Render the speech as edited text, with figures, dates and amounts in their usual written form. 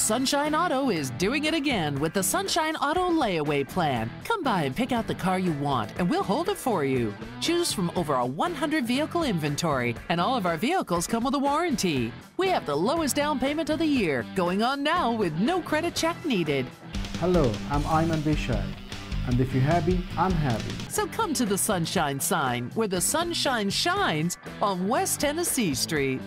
Sunshine Auto is doing it again with the Sunshine Auto layaway plan. Come by and pick out the car you want, and we'll hold it for you. Choose from over a 100 vehicle inventory, and all of our vehicles come with a warranty. We have the lowest down payment of the year, going on now with no credit check needed. Hello, I'm Ayman Beshai, and if you're happy, I'm happy. So come to the Sunshine Sign, where the sunshine shines on West Tennessee Street.